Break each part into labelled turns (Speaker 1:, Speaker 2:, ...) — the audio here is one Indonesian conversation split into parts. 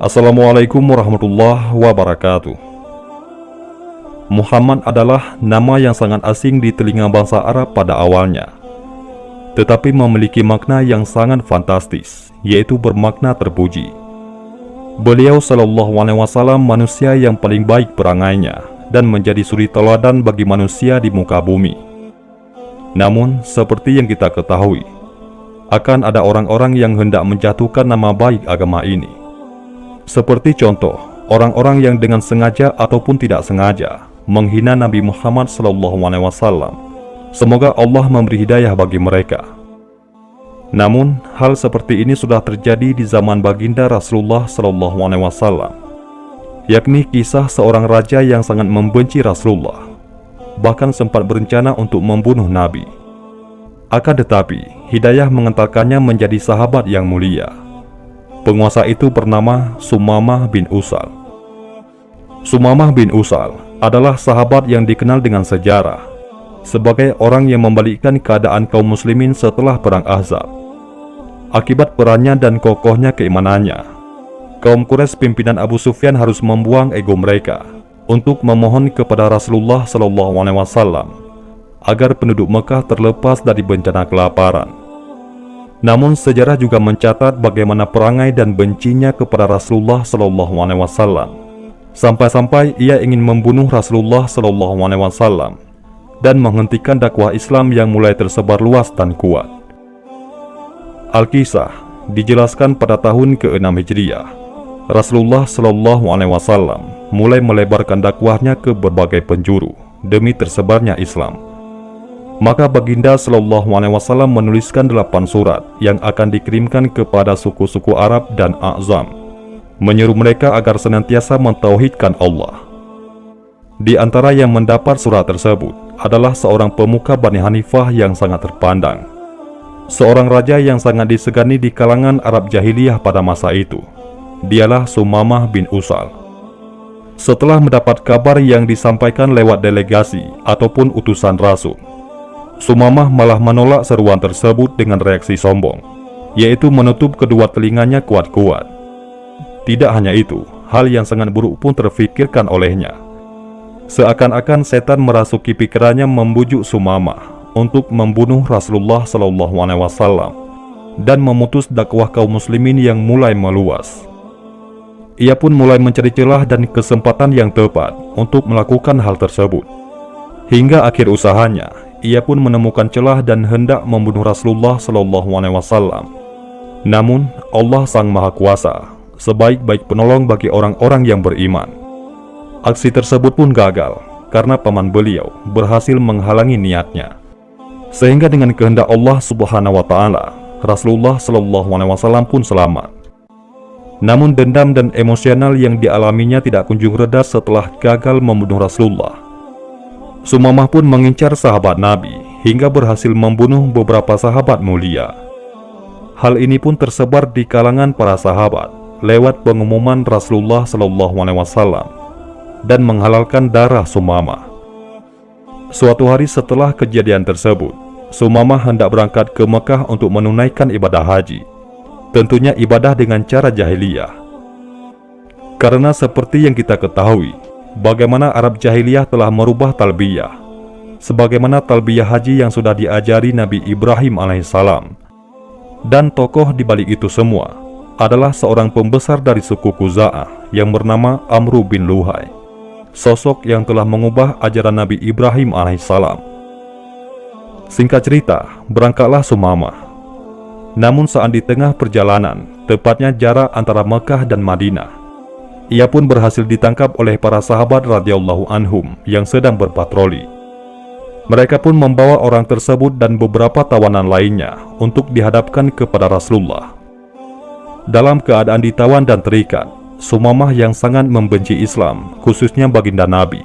Speaker 1: Assalamualaikum warahmatullahi wabarakatuh. Muhammad adalah nama yang sangat asing di telinga bangsa Arab pada awalnya, tetapi memiliki makna yang sangat fantastis, yaitu bermakna terpuji. Beliau Shallallahu Alaihi Wasallam manusia yang paling baik perangainya dan menjadi suri teladan bagi manusia di muka bumi. Namun, seperti yang kita ketahui, akan ada orang-orang yang hendak menjatuhkan nama baik agama ini. Seperti contoh, orang-orang yang dengan sengaja ataupun tidak sengaja menghina Nabi Muhammad SAW. Semoga Allah memberi hidayah bagi mereka. Namun, hal seperti ini sudah terjadi di zaman baginda Rasulullah SAW, yakni kisah seorang raja yang sangat membenci Rasulullah, bahkan sempat berencana untuk membunuh Nabi. Akan tetapi, hidayah mengantarkannya menjadi sahabat yang mulia. Penguasa itu bernama Sumamah bin Usal. Sumamah bin Usal adalah sahabat yang dikenal dengan sejarah sebagai orang yang membalikkan keadaan kaum muslimin setelah perang Ahzab. Akibat perannya dan kokohnya keimanannya, kaum Quraisy pimpinan Abu Sufyan harus membuang ego mereka untuk memohon kepada Rasulullah SAW agar penduduk Mekah terlepas dari bencana kelaparan. Namun sejarah juga mencatat bagaimana perangai dan bencinya kepada Rasulullah SAW, sampai-sampai ia ingin membunuh Rasulullah SAW dan menghentikan dakwah Islam yang mulai tersebar luas dan kuat. Al-Kisah dijelaskan pada tahun ke-6 Hijriah, Rasulullah SAW mulai melebarkan dakwahnya ke berbagai penjuru demi tersebarnya Islam. Maka baginda SAW menuliskan 8 surat yang akan dikirimkan kepada suku-suku Arab dan A'zam, menyeru mereka agar senantiasa mentauhidkan Allah. Di antara yang mendapat surat tersebut adalah seorang pemuka Bani Hanifah yang sangat terpandang, seorang raja yang sangat disegani di kalangan Arab jahiliyah pada masa itu. Dialah Sumamah bin Usal. Setelah mendapat kabar yang disampaikan lewat delegasi ataupun utusan rasul, Sumamah malah menolak seruan tersebut dengan reaksi sombong, yaitu menutup kedua telinganya kuat-kuat. Tidak hanya itu, hal yang sangat buruk pun terfikirkan olehnya. Seakan-akan setan merasuki pikirannya membujuk Sumamah untuk membunuh Rasulullah SAW dan memutus dakwah kaum muslimin yang mulai meluas. Ia pun mulai mencari celah dan kesempatan yang tepat untuk melakukan hal tersebut. Hingga akhir usahanya, ia pun menemukan celah dan hendak membunuh Rasulullah SAW. Namun, Allah Sang Maha Kuasa, sebaik-baik penolong bagi orang-orang yang beriman. Aksi tersebut pun gagal, karena paman beliau berhasil menghalangi niatnya. Sehingga dengan kehendak Allah Subhanahu wa Ta'ala, Rasulullah SAW pun selamat. Namun dendam dan emosional yang dialaminya tidak kunjung reda setelah gagal membunuh Rasulullah. Sumamah pun mengincar sahabat Nabi hingga berhasil membunuh beberapa sahabat mulia. Hal ini pun tersebar di kalangan para sahabat lewat pengumuman Rasulullah SAW dan menghalalkan darah Sumamah. Suatu hari setelah kejadian tersebut, Sumamah hendak berangkat ke Mekah untuk menunaikan ibadah haji. Tentunya ibadah dengan cara jahiliyah. Karena seperti yang kita ketahui, bagaimana Arab jahiliyah telah merubah talbiyah, sebagaimana talbiyah haji yang sudah diajari Nabi Ibrahim alaihissalam. Dan tokoh di balik itu semua adalah seorang pembesar dari suku Khuza'ah yang bernama Amru bin Luhai, sosok yang telah mengubah ajaran Nabi Ibrahim alaihissalam. Singkat cerita, berangkatlah Sumamah. Namun saat di tengah perjalanan, tepatnya jarak antara Mekah dan Madinah, ia pun berhasil ditangkap oleh para sahabat radhiyallahu anhum yang sedang berpatroli. Mereka pun membawa orang tersebut dan beberapa tawanan lainnya untuk dihadapkan kepada Rasulullah. Dalam keadaan ditawan dan terikat, Sumamah yang sangat membenci Islam, khususnya baginda Nabi,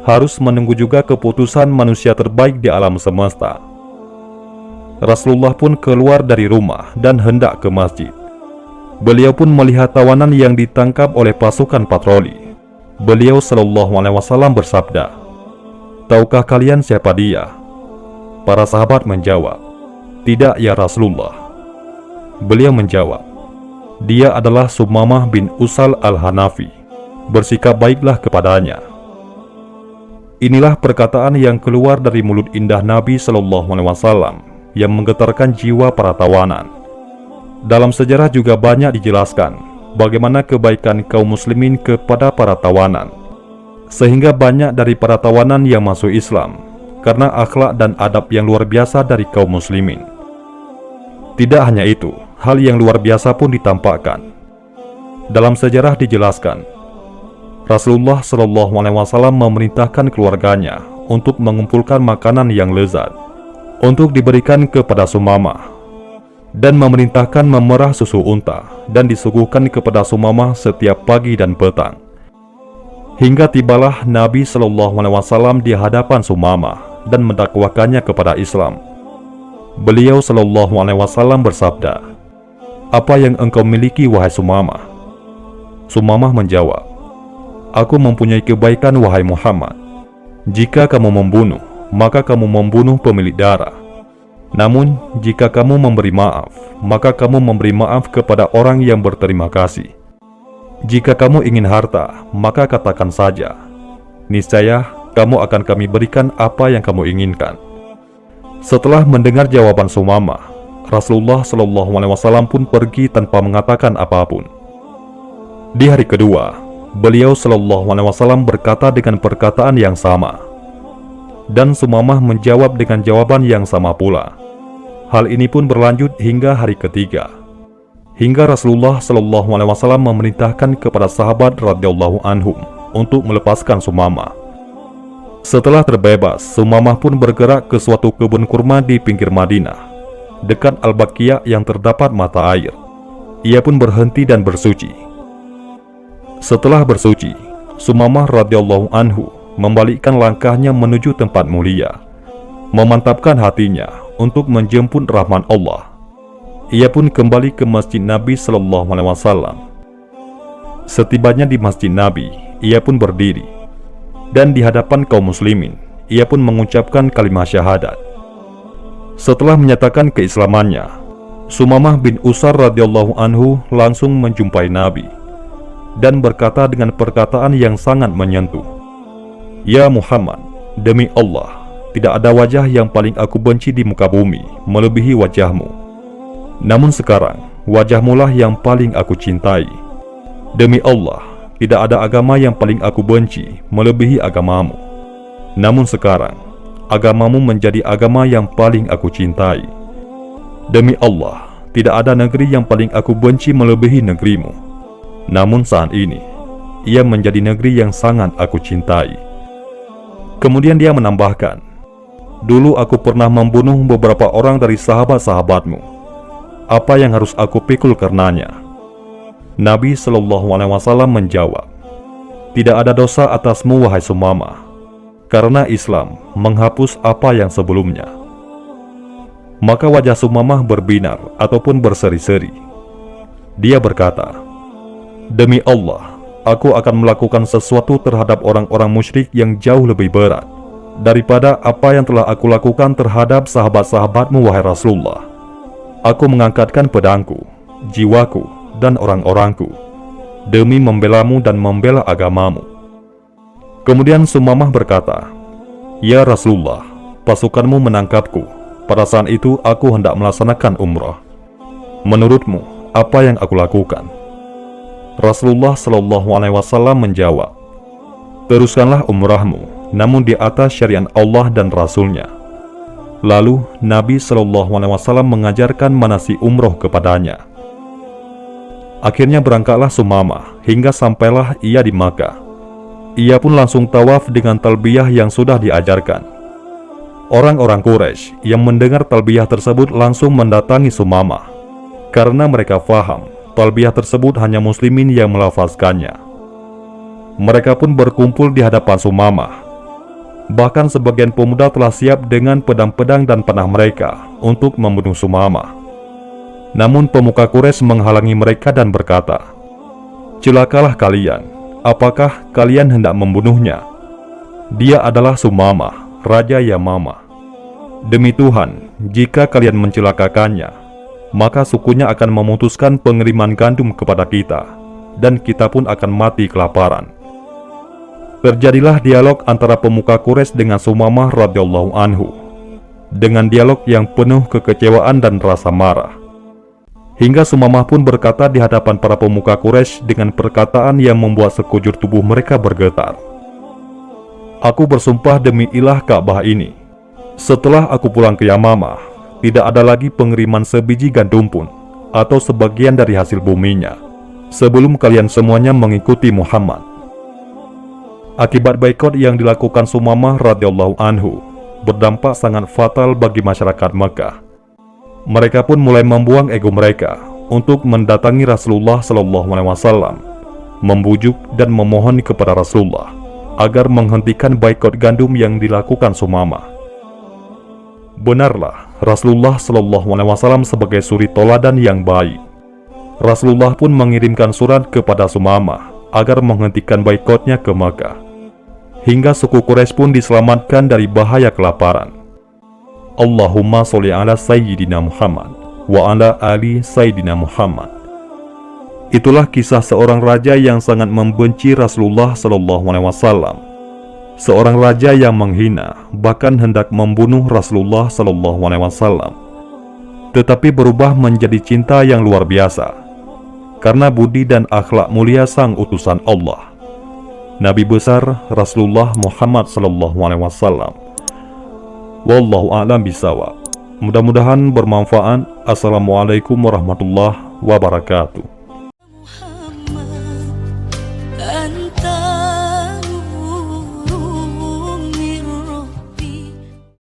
Speaker 1: harus menunggu juga keputusan manusia terbaik di alam semesta. Rasulullah pun keluar dari rumah dan hendak ke masjid. Beliau pun melihat tawanan yang ditangkap oleh pasukan patroli. Beliau SAW bersabda, "Tahukah kalian siapa dia?" Para sahabat menjawab, "Tidak ya Rasulullah." Beliau menjawab, Dia adalah Sumamah bin Usal al-Hanafi. Bersikap baiklah kepadanya. Inilah perkataan yang keluar dari mulut indah Nabi SAW yang menggetarkan jiwa para tawanan. Dalam sejarah juga banyak dijelaskan bagaimana kebaikan kaum muslimin kepada para tawanan, sehingga banyak dari para tawanan yang masuk Islam karena akhlak dan adab yang luar biasa dari kaum muslimin. Tidak hanya itu, hal yang luar biasa pun ditampakkan. Dalam sejarah dijelaskan, Rasulullah SAW memerintahkan keluarganya untuk mengumpulkan makanan yang lezat untuk diberikan kepada Sumamah, dan memerintahkan memerah susu unta dan disuguhkan kepada Sumamah setiap pagi dan petang. Hingga tibalah Nabi SAW di hadapan Sumamah dan mendakwakannya kepada Islam. Beliau SAW bersabda, "Apa yang engkau miliki wahai Sumamah?" Sumamah menjawab, "Aku mempunyai kebaikan wahai Muhammad. Jika kamu membunuh, maka kamu membunuh pemilik darah. Namun, jika kamu memberi maaf, maka kamu memberi maaf kepada orang yang berterima kasih. Jika kamu ingin harta, maka katakan saja. Niscaya, kamu akan kami berikan apa yang kamu inginkan." Setelah mendengar jawaban Sumamah, Rasulullah SAW pun pergi tanpa mengatakan apapun. Di hari kedua, beliau SAW berkata dengan perkataan yang sama, dan Sumamah menjawab dengan jawaban yang sama pula. Hal ini pun berlanjut hingga hari ketiga, hingga Rasulullah SAW memerintahkan kepada sahabat radhiyallahu anhum untuk melepaskan Sumamah. Setelah terbebas, Sumamah pun bergerak ke suatu kebun kurma di pinggir Madinah, dekat Al-Baqiyah yang terdapat mata air. Ia pun berhenti dan bersuci. Setelah bersuci, Sumamah radhiyallahu anhu membalikkan langkahnya menuju tempat mulia, memantapkan hatinya untuk menjemput rahmat Allah. Ia pun kembali ke masjid Nabi SAW. Setibanya di masjid Nabi, ia pun berdiri, dan di hadapan kaum muslimin, ia pun mengucapkan kalimat syahadat. Setelah menyatakan keislamannya, Sumamah bin Usal radhiyallahu anhu langsung menjumpai Nabi dan berkata dengan perkataan yang sangat menyentuh, "Ya Muhammad, demi Allah, tidak ada wajah yang paling aku benci di muka bumi melebihi wajahmu. Namun sekarang, wajahmu lah yang paling aku cintai. Demi Allah, tidak ada agama yang paling aku benci melebihi agamamu. Namun sekarang, agamamu menjadi agama yang paling aku cintai. Demi Allah, tidak ada negeri yang paling aku benci melebihi negerimu. Namun saat ini, ia menjadi negeri yang sangat aku cintai." Kemudian dia menambahkan, "Dulu aku pernah membunuh beberapa orang dari sahabat-sahabatmu. Apa yang harus aku pikul karenanya?" Nabi SAW menjawab, "Tidak ada dosa atasmu wahai Sumamah, karena Islam menghapus apa yang sebelumnya." Maka wajah Sumamah berbinar ataupun berseri-seri. Dia berkata, "Demi Allah, aku akan melakukan sesuatu terhadap orang-orang musyrik yang jauh lebih berat daripada apa yang telah aku lakukan terhadap sahabat-sahabatmu wahai Rasulullah. Aku mengangkatkan pedangku, jiwaku, dan orang-orangku demi membelamu dan membela agamamu." Kemudian Sumamah berkata, "Ya Rasulullah, pasukanmu menangkapku. Pada saat itu aku hendak melaksanakan umrah. Menurutmu, apa yang aku lakukan?" Rasulullah SAW menjawab, "Teruskanlah umrahmu, namun di atas syariat Allah dan Rasulnya." Lalu Nabi SAW mengajarkan manasik umroh kepadanya. Akhirnya berangkatlah Sumamah hingga sampailah ia di Makkah. Ia pun langsung tawaf dengan talbiyah yang sudah diajarkan. Orang-orang Quraisy yang mendengar talbiyah tersebut langsung mendatangi Sumamah, karena mereka faham talbiyah tersebut hanya muslimin yang melafazkannya. Mereka pun berkumpul di hadapan Sumamah. Bahkan sebagian pemuda telah siap dengan pedang-pedang dan panah mereka untuk membunuh Sumamah. Namun pemuka Quraisy menghalangi mereka dan berkata, "Celakalah kalian, apakah kalian hendak membunuhnya? Dia adalah Sumamah, Raja Yamamah. Demi Tuhan, jika kalian mencelakakannya, maka sukunya akan memutuskan pengiriman gandum kepada kita, dan kita pun akan mati kelaparan. Terjadilah dialog antara pemuka Quraisy dengan Sumamah radhiyallahu anhu, dengan dialog yang penuh kekecewaan dan rasa marah. Hingga Sumamah pun berkata di hadapan para pemuka Quraisy dengan perkataan yang membuat sekujur tubuh mereka bergetar. Aku bersumpah demi ilah Ka'bah ini, setelah aku pulang ke Yamamah, tidak ada lagi pengiriman sebiji gandum pun, atau sebagian dari hasil buminya, sebelum kalian semuanya mengikuti Muhammad. Akibat boikot yang dilakukan Sumamah radhiyallahu anhu berdampak sangat fatal bagi masyarakat Mekah. Mereka pun mulai membuang ego mereka untuk mendatangi Rasulullah SAW, membujuk dan memohon kepada Rasulullah agar menghentikan boikot gandum yang dilakukan Sumamah. Benarlah Rasulullah SAW sebagai suri toladan yang baik. Rasulullah pun mengirimkan surat kepada Sumamah agar menghentikan boikotnya ke Makkah, hingga suku Quraisy pun diselamatkan dari bahaya kelaparan. Allahumma sholli ala Sayyidina Muhammad wa ala ali Sayyidina Muhammad. Itulah kisah seorang raja yang sangat membenci Rasulullah SAW. Seorang raja yang menghina, bahkan hendak membunuh Rasulullah SAW, tetapi berubah menjadi cinta yang luar biasa karena budi dan akhlak mulia sang utusan Allah, Nabi besar Rasulullah Muhammad SAW. Wallahu a'lam bishawab. Mudah-mudahan bermanfaat. Assalamualaikum warahmatullahi wabarakatuh.